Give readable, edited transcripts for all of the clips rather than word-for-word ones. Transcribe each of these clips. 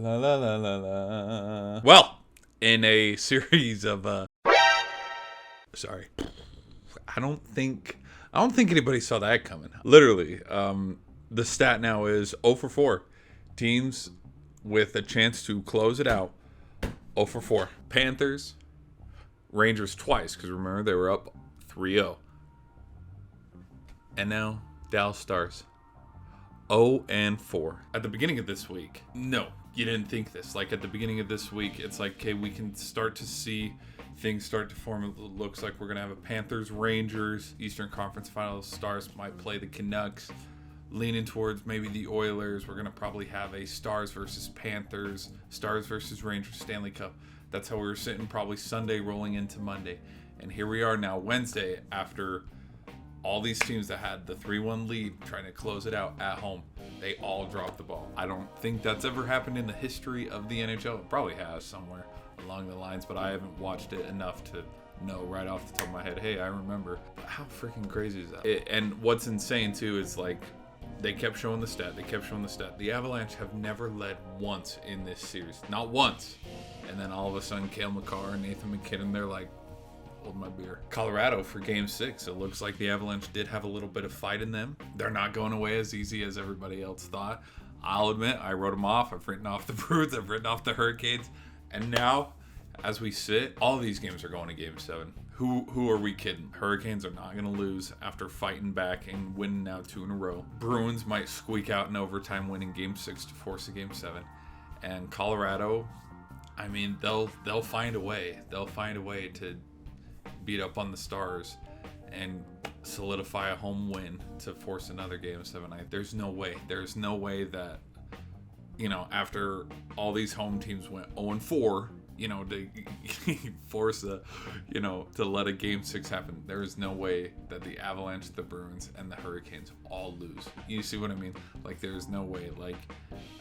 La la la la la. Well, in a series of sorry. I don't think anybody saw that coming. Literally, the stat now is 0 for 4. Teams with a chance to close it out, 0 for 4. Panthers, Rangers twice, because remember they were up 3-0. And now Dallas Stars, 0 and 4. At the beginning of this week, no, you didn't think this. Like at the beginning of this week, it's like, okay, we can start to see things start to form. It looks like we're going to have a Panthers, Rangers, Eastern Conference Finals. Stars might play the Canucks. Leaning towards maybe the Oilers. We're going to probably have a Stars versus Panthers, Stars versus Rangers Stanley Cup. That's how we were sitting probably Sunday rolling into Monday. And here we are now Wednesday after all these teams that had the 3-1 lead trying to close it out at home. They all dropped the ball. I don't think that's ever happened in the history of the NHL. It probably has somewhere along the lines, but I haven't watched it enough to know right off the top of my head, hey, I remember. But how freaking crazy is that? And what's insane too is like they kept showing the stat. The Avalanche have never led once in this series. Not once. And then all of a sudden, Cale Makar and Nathan McKinnon, they're like, hold my beer. Colorado for Game 6. It looks like the Avalanche did have a little bit of fight in them. They're not going away as easy as everybody else thought. I'll admit, I wrote them off. I've written off the Bruins. I've written off the Hurricanes. And now, as we sit, all these games are going to Game 7. Who are we kidding? Hurricanes are not going to lose after fighting back and winning now 2 in a row. Bruins might squeak out in overtime, winning Game 6 to force a Game 7. And Colorado, I mean, they'll find a way. They'll find a way to beat up on the Stars and solidify a home win to force another Game 7. There's no way. There's no way that, you know, after all these home teams went 0 and 4, you know, to force to let a Game 6 happen. There is no way that the Avalanche, the Bruins, and the Hurricanes all lose. You see what I mean? Like, there's no way. Like,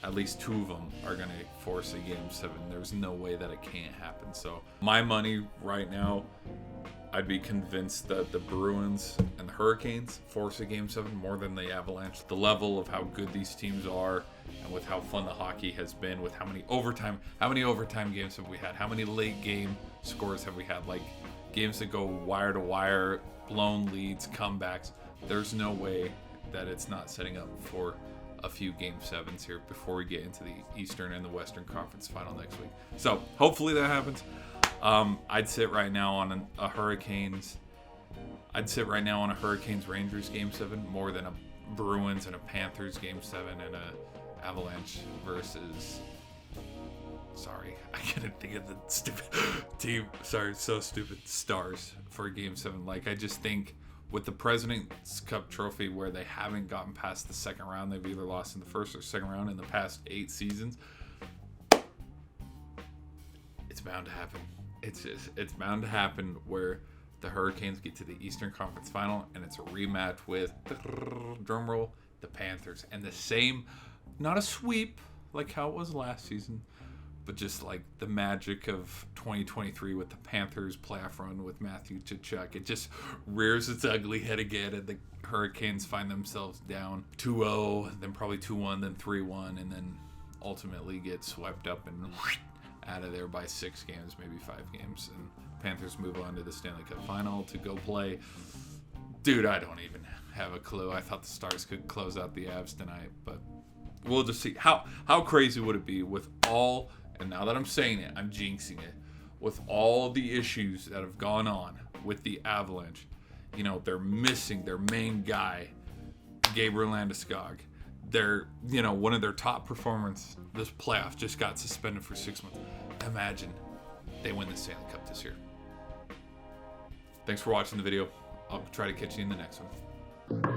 at least 2 of them are going to force a Game 7. There's no way that it can't happen. So, my money right now, I'd be convinced that the Bruins and the Hurricanes force a Game 7 more than the Avalanche. The level of how good these teams are, and with how fun the hockey has been, with how many overtime games have we had? How many late game scores have we had? Like games that go wire to wire, blown leads, comebacks. There's no way that it's not setting up for a few Game 7s here before we get into the Eastern and the Western Conference Final next week. So hopefully that happens. I'd sit right now on a Hurricanes Rangers Game 7 more than a Bruins and a Panthers Game 7 and a Avalanche versus, sorry, I couldn't think of the stupid team. Sorry, so stupid. Stars for Game 7. Like, I just think with the President's Cup trophy where they haven't gotten past the second round, they've either lost in the first or second round in the past 8 seasons. It's bound to happen. It's bound to happen where the Hurricanes get to the Eastern Conference Final and it's a rematch with, drumroll, the Panthers. And the same, not a sweep like how it was last season, but just like the magic of 2023 with the Panthers playoff run with Matthew Tkachuk. It just rears its ugly head again, and the Hurricanes find themselves down 2-0, then probably 2-1, then 3-1, and then ultimately get swept up and out of there by 6 games, maybe 5 games, and Panthers move on to the Stanley Cup Final to go play. Dude, I don't even have a clue. I thought the Stars could close out the Avs tonight, but we'll just see. How crazy would it be with all, and now that I'm saying it, I'm jinxing it, with all the issues that have gone on with the Avalanche. You know, they're missing their main guy, Gabriel Landeskog. They're, you know, one of their top performers this playoff just got suspended for 6 months. Imagine they win the Stanley Cup this year. Thanks for watching the video. I'll try to catch you in the next one.